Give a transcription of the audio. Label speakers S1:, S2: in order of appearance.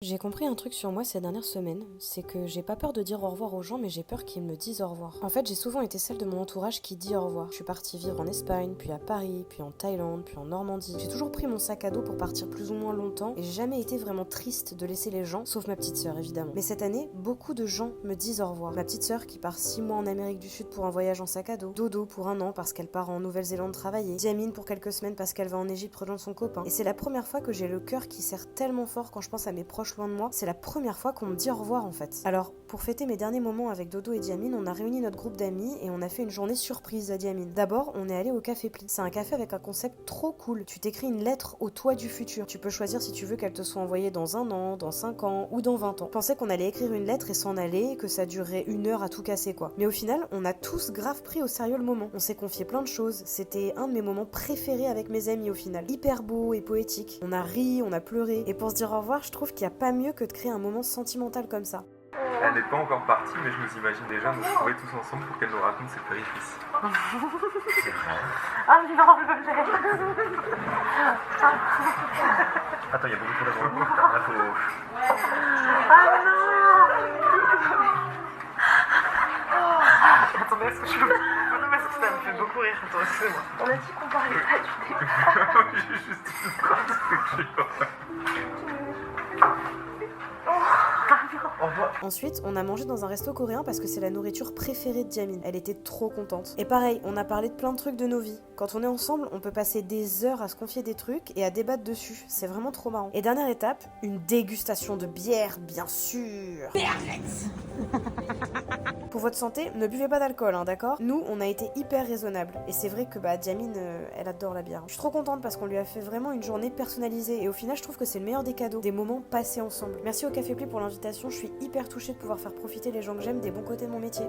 S1: J'ai compris un truc sur moi ces dernières semaines, c'est que j'ai pas peur de dire au revoir aux gens, mais j'ai peur qu'ils me disent au revoir. En fait, j'ai souvent été celle de mon entourage qui dit au revoir. Je suis partie vivre en Espagne, puis à Paris, puis en Thaïlande, puis en Normandie. J'ai toujours pris mon sac à dos pour partir plus ou moins longtemps, et j'ai jamais été vraiment triste de laisser les gens, sauf ma petite sœur évidemment. Mais cette année, beaucoup de gens me disent au revoir. Ma petite sœur qui part 6 mois en Amérique du Sud pour un voyage en sac à dos, Dodo pour 1 an parce qu'elle part en Nouvelle-Zélande travailler, Diamine pour quelques semaines parce qu'elle va en Égypte rejoindre son copain. Et c'est la première fois que j'ai le cœur qui serre tellement fort quand je pense à mes proches loin de moi. C'est la première fois qu'on me dit au revoir en fait. Alors, pour fêter mes derniers moments avec Dodo et Diamine, on a réuni notre groupe d'amis et on a fait une journée surprise à Diamine. D'abord, on est allé au Café Pli. C'est un café avec un concept trop cool. Tu t'écris une lettre au toi du futur. Tu peux choisir si tu veux qu'elle te soit envoyée dans 1 an, dans 5 ans ou dans 20 ans. Je pensais qu'on allait écrire une lettre et s'en aller, que ça durerait 1 heure à tout casser quoi. Mais au final, on a tous grave pris au sérieux le moment. On s'est confié plein de choses. C'était un de mes moments préférés avec mes amis au final. Hyper beau et poétique. On a ri, on a pleuré. Et pour se dire au revoir, je trouve qu'il n'y a pas mieux que de créer un moment sentimental comme ça.
S2: Elle n'est pas encore partie, mais je nous imagine déjà nous retrouver tous ensemble pour qu'elle nous raconte ses péripéties. C'est vrai.
S3: Ah non, je l'ai.
S2: Attends, il y a beaucoup de choses à voir. Là, faut...
S3: Ah non. Attendez, est-ce que je peux... Non, parce que ça me fait beaucoup rire. Attends, excusez-moi. On a dit qu'on parlait pas du début.
S2: J'ai juste une phrase.
S1: Ensuite, on a mangé dans un resto coréen parce que c'est la nourriture préférée de Diamine. Elle était trop contente. Et pareil, on a parlé de plein de trucs de nos vies. Quand on est ensemble, on peut passer des heures à se confier des trucs et à débattre dessus. C'est vraiment trop marrant. Et dernière étape, une dégustation de bière, bien sûr. Pour votre santé, ne buvez pas d'alcool, hein, d'accord? Nous, on a été hyper raisonnables. Et c'est vrai que Diamine, elle adore la bière. Je suis trop contente parce qu'on lui a fait vraiment une journée personnalisée. Et au final, je trouve que c'est le meilleur des cadeaux. Des moments passés ensemble. Merci au Café Pli pour l'invitation. Je suis hyper touchée de pouvoir faire profiter les gens que j'aime des bons côtés de mon métier.